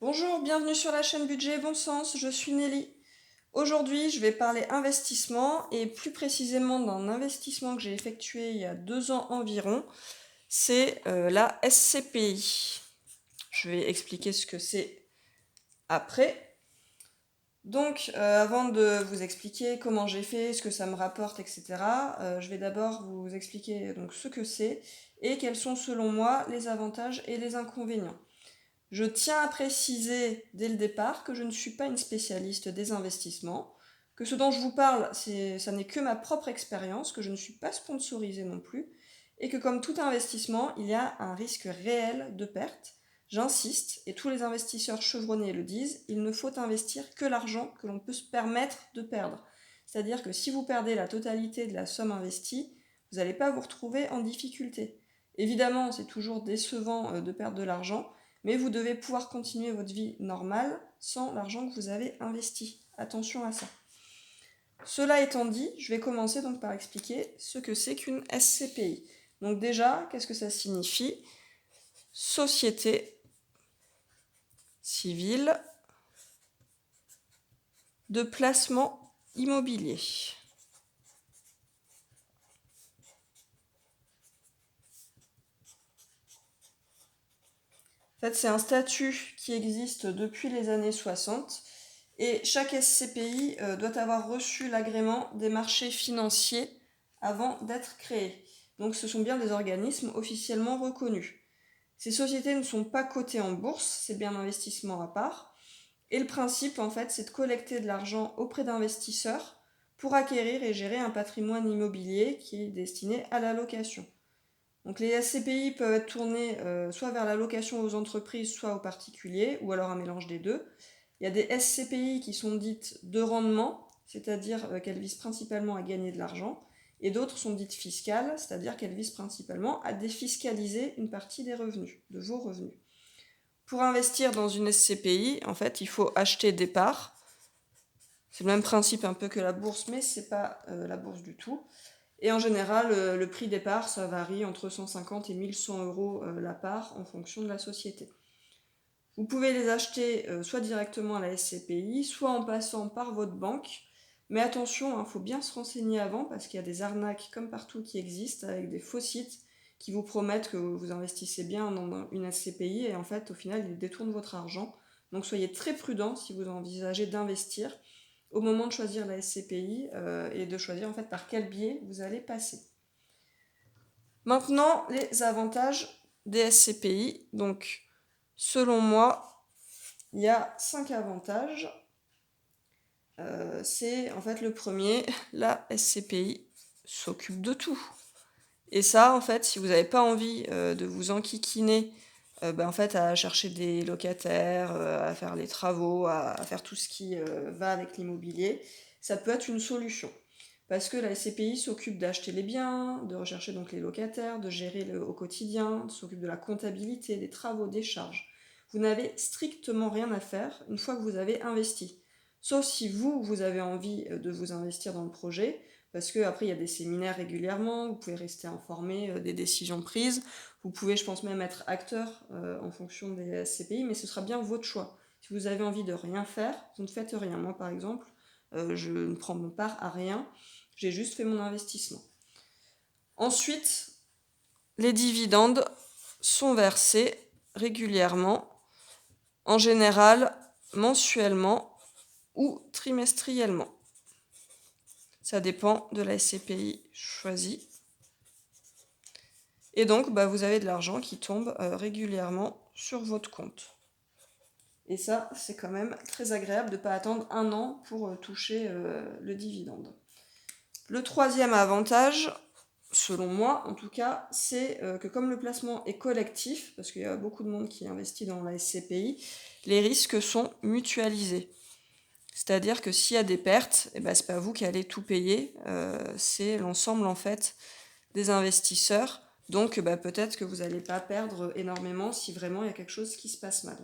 Bonjour, bienvenue sur la chaîne Budget et Bon Sens, je suis Nelly. Aujourd'hui, je vais parler investissement et plus précisément d'un investissement que j'ai effectué il y a 2 ans environ, c'est la SCPI. Je vais expliquer ce que c'est après. Donc, avant de vous expliquer comment j'ai fait, ce que ça me rapporte, etc., je vais d'abord vous expliquer donc, ce que c'est et quels sont selon moi les avantages et les inconvénients. Je tiens à préciser dès le départ que je ne suis pas une spécialiste des investissements, que ce dont je vous parle, ça n'est que ma propre expérience, que je ne suis pas sponsorisée non plus, et que comme tout investissement, il y a un risque réel de perte. J'insiste, et tous les investisseurs chevronnés le disent, il ne faut investir que l'argent que l'on peut se permettre de perdre. C'est-à-dire que si vous perdez la totalité de la somme investie, vous n'allez pas vous retrouver en difficulté. Évidemment, c'est toujours décevant de perdre de l'argent, mais vous devez pouvoir continuer votre vie normale sans l'argent que vous avez investi. Attention à ça. Cela étant dit, je vais commencer donc par expliquer ce que c'est qu'une SCPI. Donc déjà, qu'est-ce que ça signifie? Société civile de placement immobilier. En fait, c'est un statut qui existe depuis les années 60 et chaque SCPI doit avoir reçu l'agrément des marchés financiers avant d'être créé. Donc ce sont bien des organismes officiellement reconnus. Ces sociétés ne sont pas cotées en bourse, c'est bien un investissement à part. Et le principe, en fait, c'est de collecter de l'argent auprès d'investisseurs pour acquérir et gérer un patrimoine immobilier qui est destiné à la location. Donc les SCPI peuvent être tournés soit vers la location aux entreprises, soit aux particuliers, ou alors un mélange des deux. Il y a des SCPI qui sont dites de rendement, c'est-à-dire qu'elles visent principalement à gagner de l'argent, et d'autres sont dites fiscales, c'est-à-dire qu'elles visent principalement à défiscaliser une partie des revenus, de vos revenus. Pour investir dans une SCPI, en fait, il faut acheter des parts. C'est le même principe un peu que la bourse, mais c'est pas la bourse du tout. Et en général, le prix des parts, ça varie entre 150 et 1100 euros la part en fonction de la société. Vous pouvez les acheter soit directement à la SCPI, soit en passant par votre banque. Mais attention, il faut bien se renseigner avant parce qu'il y a des arnaques comme partout qui existent avec des faux sites qui vous promettent que vous investissez bien dans une SCPI et en fait, au final, ils détournent votre argent. Donc soyez très prudents si vous envisagez d'investir au moment de choisir la SCPI et de choisir en fait par quel biais vous allez passer. Maintenant, les avantages des SCPI. Donc, selon moi, il y a 5 avantages. C'est en fait le premier, la SCPI s'occupe de tout. Et ça, en fait, si vous n'avez pas envie de vous enquiquiner en fait, à chercher des locataires, à faire les travaux, à faire tout ce qui va avec l'immobilier, ça peut être une solution. Parce que la SCPI s'occupe d'acheter les biens, de rechercher donc les locataires, de gérer au quotidien, s'occupe de la comptabilité, des travaux, des charges. Vous n'avez strictement rien à faire une fois que vous avez investi. Sauf si vous avez envie de vous investir dans le projet, parce qu'après il y a des séminaires régulièrement, vous pouvez rester informé des décisions prises, vous pouvez je pense même être acteur en fonction des SCPI, mais ce sera bien votre choix. Si vous avez envie de rien faire, vous ne faites rien. Moi par exemple, je ne prends mon part à rien, j'ai juste fait mon investissement. Ensuite, les dividendes sont versés régulièrement, en général mensuellement ou trimestriellement. Ça dépend de la SCPI choisie. Et donc, vous avez de l'argent qui tombe régulièrement sur votre compte. Et ça, c'est quand même très agréable de ne pas attendre 1 an pour toucher le dividende. Le troisième avantage, selon moi en tout cas, c'est que comme le placement est collectif, parce qu'il y a beaucoup de monde qui investit dans la SCPI, les risques sont mutualisés. C'est-à-dire que s'il y a des pertes, c'est pas vous qui allez tout payer, c'est l'ensemble en fait des investisseurs. Donc peut-être que vous n'allez pas perdre énormément si vraiment il y a quelque chose qui se passe mal.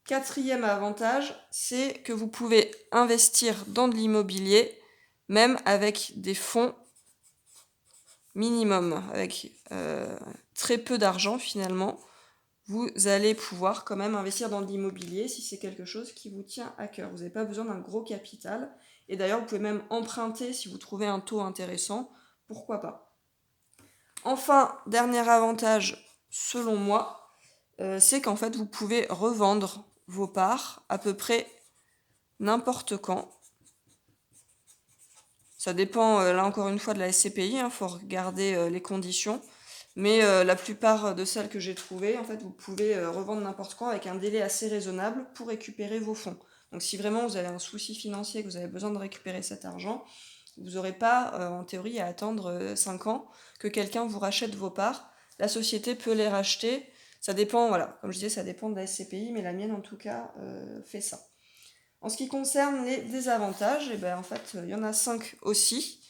Quatrième avantage, c'est que vous pouvez investir dans de l'immobilier, même avec des fonds minimum, avec très peu d'argent finalement. vous allez pouvoir quand même investir dans de l'immobilier si c'est quelque chose qui vous tient à cœur. Vous n'avez pas besoin d'un gros capital. Et d'ailleurs, vous pouvez même emprunter si vous trouvez un taux intéressant. Pourquoi pas? Enfin, dernier avantage, selon moi, c'est qu'en fait, vous pouvez revendre vos parts à peu près n'importe quand. Ça dépend, là encore une fois, de la SCPI, hein, faut regarder les conditions. Mais la plupart de celles que j'ai trouvées, en fait, vous pouvez revendre n'importe quand avec un délai assez raisonnable pour récupérer vos fonds. Donc si vraiment vous avez un souci financier, que vous avez besoin de récupérer cet argent, vous n'aurez pas, en théorie, à attendre 5 ans que quelqu'un vous rachète vos parts. La société peut les racheter. Ça dépend, voilà, comme je disais, ça dépend de la SCPI, mais la mienne, en tout cas, fait ça. En ce qui concerne les désavantages, eh ben, en fait, il y en a 5 aussi.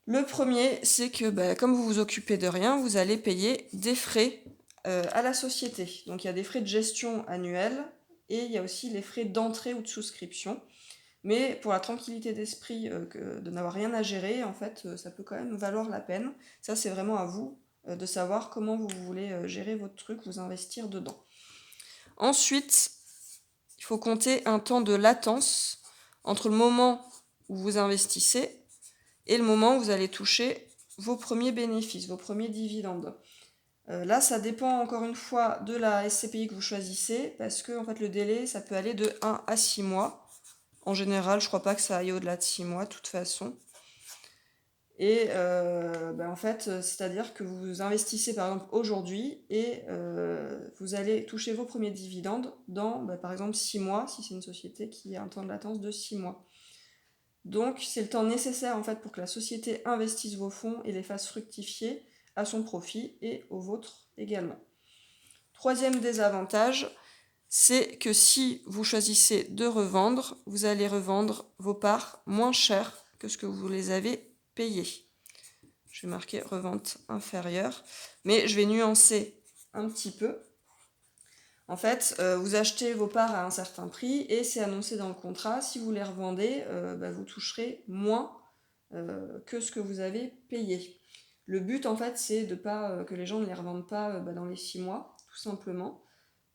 Le premier, c'est que comme vous vous occupez de rien, vous allez payer des frais à la société. Donc il y a des frais de gestion annuels et il y a aussi les frais d'entrée ou de souscription. Mais pour la tranquillité d'esprit de n'avoir rien à gérer, en fait, ça peut quand même valoir la peine. Ça, c'est vraiment à vous de savoir comment vous voulez gérer votre truc, vous investir dedans. Ensuite, il faut compter un temps de latence entre le moment où vous investissez et le moment où vous allez toucher vos premiers bénéfices, vos premiers dividendes. Là, ça dépend encore une fois de la SCPI que vous choisissez, parce que en fait, le délai, ça peut aller de 1 à 6 mois. En général, je crois pas que ça aille au-delà de 6 mois, de toute façon. Et en fait, c'est-à-dire que vous investissez par exemple aujourd'hui et vous allez toucher vos premiers dividendes dans par exemple 6 mois, si c'est une société qui a un temps de latence de 6 mois. Donc c'est le temps nécessaire en fait pour que la société investisse vos fonds et les fasse fructifier à son profit et au vôtre également. Troisième désavantage, c'est que si vous choisissez de revendre, vous allez revendre vos parts moins cher que ce que vous les avez payées. Je vais marquer revente inférieure, mais je vais nuancer un petit peu. En fait, vous achetez vos parts à un certain prix et c'est annoncé dans le contrat. Si vous les revendez, vous toucherez moins que ce que vous avez payé. Le but, en fait, c'est de pas que les gens ne les revendent pas dans les 6 mois, tout simplement.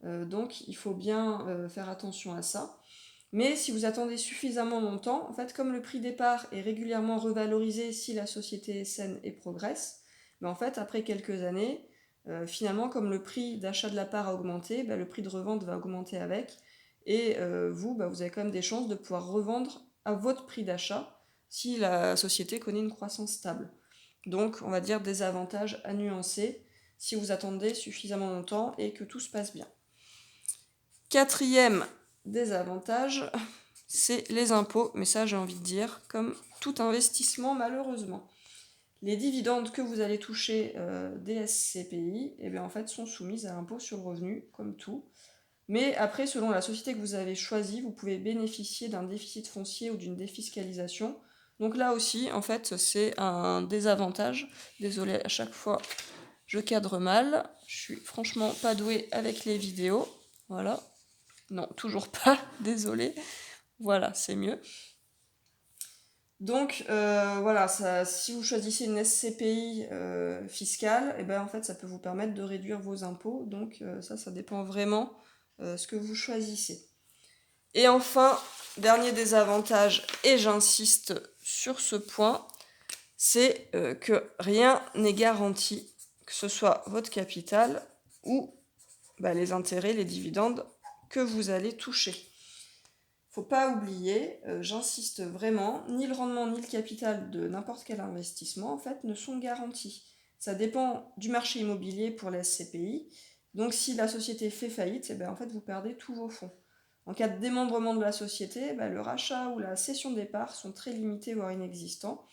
Donc, il faut bien faire attention à ça. Mais si vous attendez suffisamment longtemps, en fait, comme le prix des parts est régulièrement revalorisé si la société est saine et progresse, en fait, après quelques années, finalement, comme le prix d'achat de la part a augmenté, le prix de revente va augmenter avec. Et vous avez quand même des chances de pouvoir revendre à votre prix d'achat si la société connaît une croissance stable. Donc, on va dire des avantages à nuancer si vous attendez suffisamment longtemps et que tout se passe bien. Quatrième désavantage, c'est les impôts, mais ça j'ai envie de dire, comme tout investissement malheureusement. Les dividendes que vous allez toucher des SCPI en fait, sont soumises à l'impôt sur le revenu, comme tout. Mais après, selon la société que vous avez choisie, vous pouvez bénéficier d'un déficit foncier ou d'une défiscalisation. Donc là aussi, en fait, c'est un désavantage. Désolée, à chaque fois, je cadre mal. Je suis franchement pas douée avec les vidéos. Voilà. Non, toujours pas, désolée. Voilà, c'est mieux. Donc voilà, si vous choisissez une SCPI fiscale, en fait ça peut vous permettre de réduire vos impôts. Donc ça dépend vraiment ce que vous choisissez. Et enfin, dernier désavantage, et j'insiste sur ce point, c'est que rien n'est garanti, que ce soit votre capital ou les intérêts, les dividendes que vous allez toucher. Faut pas oublier, j'insiste vraiment, ni le rendement ni le capital de n'importe quel investissement en fait ne sont garantis. Ça dépend du marché immobilier pour les SCPI. Donc si la société fait faillite, en fait vous perdez tous vos fonds. En cas de démembrement de la société, le rachat ou la cession des parts sont très limités voire inexistants.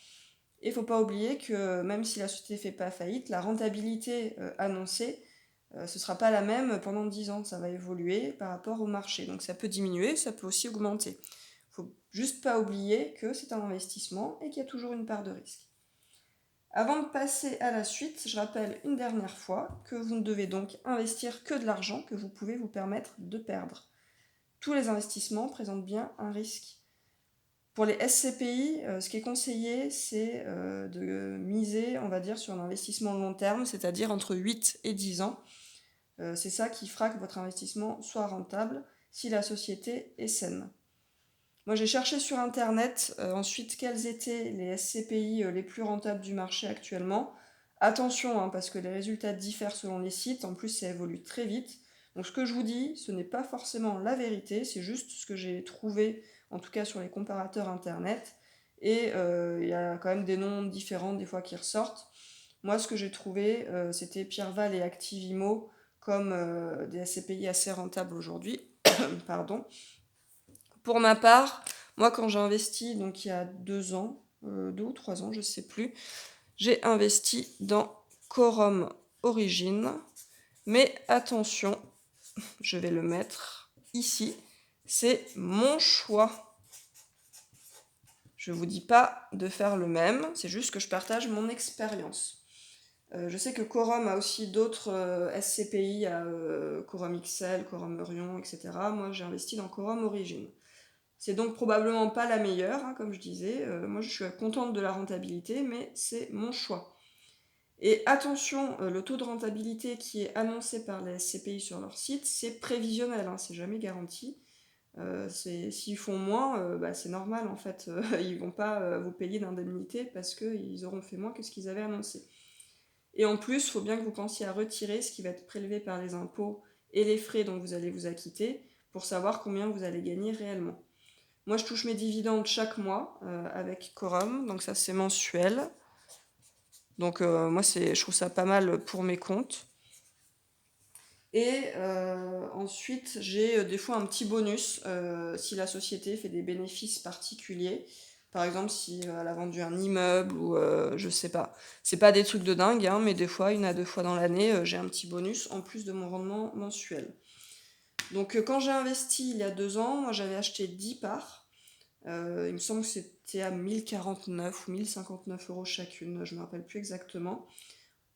Et il ne faut pas oublier que même si la société ne fait pas faillite, la rentabilité annoncée ce ne sera pas la même pendant 10 ans, ça va évoluer par rapport au marché. Donc ça peut diminuer, ça peut aussi augmenter. Il ne faut juste pas oublier que c'est un investissement et qu'il y a toujours une part de risque. Avant de passer à la suite, je rappelle une dernière fois que vous ne devez donc investir que de l'argent que vous pouvez vous permettre de perdre. Tous les investissements présentent bien un risque. Pour les SCPI, ce qui est conseillé, c'est de miser, on va dire, sur un investissement long terme, c'est-à-dire entre 8 et 10 ans. C'est ça qui fera que votre investissement soit rentable si la société est saine. Moi, j'ai cherché sur Internet ensuite quels étaient les SCPI les plus rentables du marché actuellement. Attention, hein, parce que les résultats diffèrent selon les sites. En plus, ça évolue très vite. Donc, ce que je vous dis, ce n'est pas forcément la vérité. C'est juste ce que j'ai trouvé, en tout cas sur les comparateurs Internet. Et il y a quand même des noms différents des fois qui ressortent. Moi, ce que j'ai trouvé, c'était Pierreval et Activimo comme des SCPI assez rentables aujourd'hui. Pardon. Pour ma part, moi quand j'ai investi, donc il y a 2 ans, 2 ou 3 ans, je ne sais plus, j'ai investi dans Quorum Origin. Mais attention, je vais le mettre ici, c'est mon choix. Je ne vous dis pas de faire le même, c'est juste que je partage mon expérience. Je sais que Quorum a aussi d'autres SCPI, à Quorum XL, Quorum Eurion, etc. Moi j'ai investi dans Quorum Origin. C'est donc probablement pas la meilleure, hein, comme je disais. Moi, je suis contente de la rentabilité, mais c'est mon choix. Et attention, le taux de rentabilité qui est annoncé par les SCPI sur leur site, c'est prévisionnel, hein, c'est jamais garanti. S'ils font moins, c'est normal en fait. Ils vont pas vous payer d'indemnité parce qu'ils auront fait moins que ce qu'ils avaient annoncé. Et en plus, il faut bien que vous pensiez à retirer ce qui va être prélevé par les impôts et les frais dont vous allez vous acquitter pour savoir combien vous allez gagner réellement. Moi, je touche mes dividendes chaque mois avec Quorum, donc ça c'est mensuel. Donc moi, je trouve ça pas mal pour mes comptes. Et ensuite, j'ai des fois un petit bonus si la société fait des bénéfices particuliers. Par exemple, si elle a vendu un immeuble ou je sais pas. C'est pas des trucs de dingue, hein, mais des fois, 1 à 2 fois dans l'année, j'ai un petit bonus en plus de mon rendement mensuel. Donc quand j'ai investi il y a 2 ans, moi j'avais acheté 10 parts. Il me semble que c'était à 1049 ou 1059 euros chacune, je ne me rappelle plus exactement.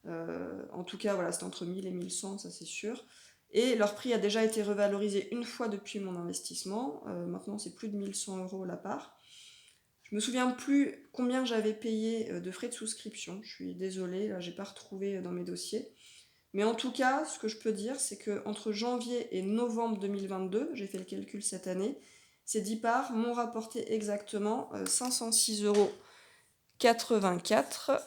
En tout cas, voilà, c'était entre 1000 et 1100, ça c'est sûr. Et leur prix a déjà été revalorisé une fois depuis mon investissement. Maintenant, c'est plus de 1100 euros la part. Je me souviens plus combien j'avais payé de frais de souscription. Je suis désolée, là, j'ai pas retrouvé dans mes dossiers. Mais en tout cas, ce que je peux dire, c'est que entre janvier et novembre 2022, j'ai fait le calcul cette année, ces 10 parts m'ont rapporté exactement 506,84 €.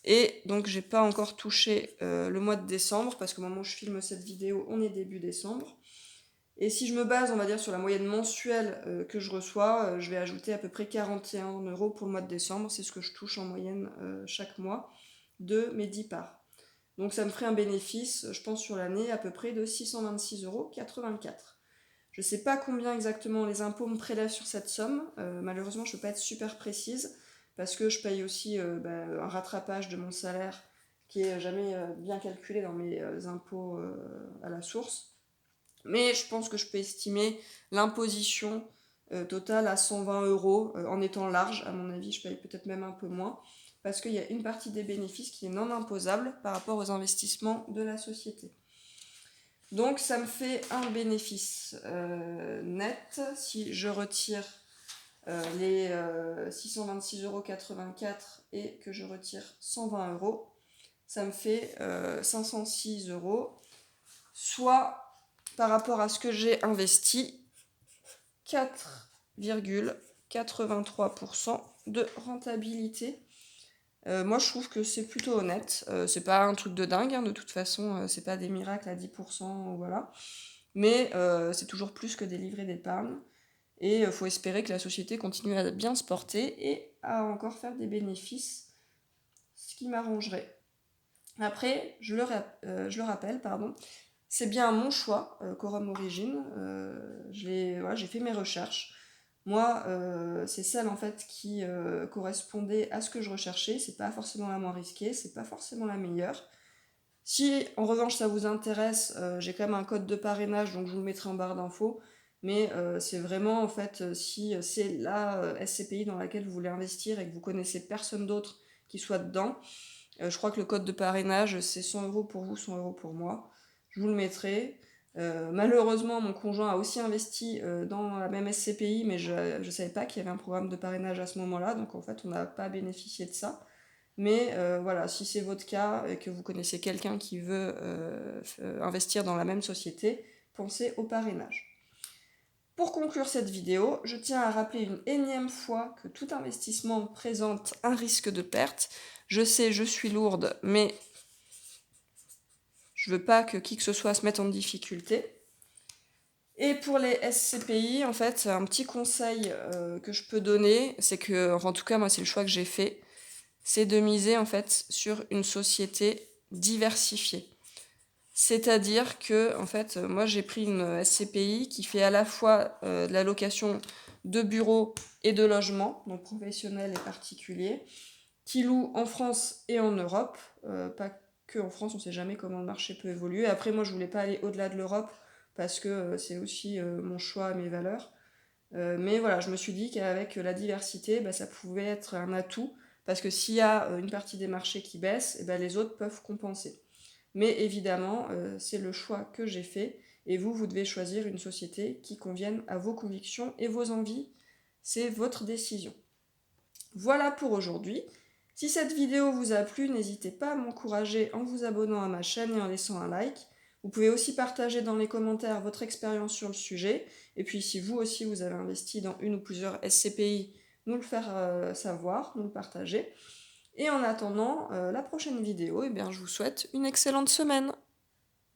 Et donc, j'ai pas encore touché le mois de décembre, parce qu'au moment où je filme cette vidéo, on est début décembre. Et si je me base, on va dire, sur la moyenne mensuelle que je reçois, je vais ajouter à peu près 41 € pour le mois de décembre. C'est ce que je touche en moyenne chaque mois de mes 10 parts. Donc ça me ferait un bénéfice, je pense, sur l'année à peu près de 626,84 €. Je ne sais pas combien exactement les impôts me prélèvent sur cette somme. Malheureusement, je ne peux pas être super précise parce que je paye aussi un rattrapage de mon salaire qui est jamais bien calculé dans mes impôts à la source. Mais je pense que je peux estimer l'imposition totale à 120 € en étant large. À mon avis, je paye peut-être même un peu moins parce qu'il y a une partie des bénéfices qui est non imposable par rapport aux investissements de la société. Donc ça me fait un bénéfice net si je retire les 626,84 € et que je retire 120 €. Ça me fait 506 €, soit par rapport à ce que j'ai investi, 4,83% de rentabilité. Moi, je trouve que c'est plutôt honnête. C'est pas un truc de dingue, hein, de toute façon, c'est pas des miracles à 10%, voilà. Mais c'est toujours plus que des livrets d'épargne. Et il faut espérer que la société continue à bien se porter et à encore faire des bénéfices, ce qui m'arrangerait. Après, je le rappelle, pardon, c'est bien mon choix, Quorum Origin. J'ai fait mes recherches. Moi, c'est celle en fait qui correspondait à ce que je recherchais. C'est pas forcément la moins risquée, c'est pas forcément la meilleure. Si en revanche ça vous intéresse, j'ai quand même un code de parrainage, donc je vous le mettrai en barre d'infos. Mais c'est vraiment en fait, si c'est la SCPI dans laquelle vous voulez investir et que vous connaissez personne d'autre qui soit dedans, je crois que le code de parrainage c'est 100 € pour vous, 100 € pour moi. Je vous le mettrai. Malheureusement, mon conjoint a aussi investi dans la même SCPI, mais je ne savais pas qu'il y avait un programme de parrainage à ce moment-là, donc en fait on n'a pas bénéficié de ça. Mais voilà, si c'est votre cas et que vous connaissez quelqu'un qui veut investir dans la même société, pensez au parrainage. Pour conclure cette vidéo, je tiens à rappeler une énième fois que tout investissement présente un risque de perte. Je sais, je suis lourde, mais je veux pas que qui que ce soit se mette en difficulté. Et pour les SCPI, en fait, un petit conseil que je peux donner, c'est que, en tout cas, moi, c'est le choix que j'ai fait, c'est de miser en fait sur une société diversifiée. C'est-à-dire que, en fait, moi j'ai pris une SCPI qui fait à la fois de la location de bureaux et de logements, donc professionnels et particuliers, qui loue en France et en Europe, pas que en France, on ne sait jamais comment le marché peut évoluer. Après, moi je voulais pas aller au-delà de l'Europe parce que c'est aussi mon choix, mes valeurs. Mais voilà, je me suis dit qu'avec la diversité, bah, ça pouvait être un atout, parce que s'il y a une partie des marchés qui baisse, et ben les autres peuvent compenser. Mais évidemment, c'est le choix que j'ai fait, et vous, vous devez choisir une société qui convienne à vos convictions et vos envies. C'est votre décision. Voilà pour aujourd'hui. Si cette vidéo vous a plu, n'hésitez pas à m'encourager en vous abonnant à ma chaîne et en laissant un like. Vous pouvez aussi partager dans les commentaires votre expérience sur le sujet. Et puis si vous aussi vous avez investi dans une ou plusieurs SCPI, nous le faire savoir, nous le partager. Et en attendant la prochaine vidéo, eh bien, je vous souhaite une excellente semaine.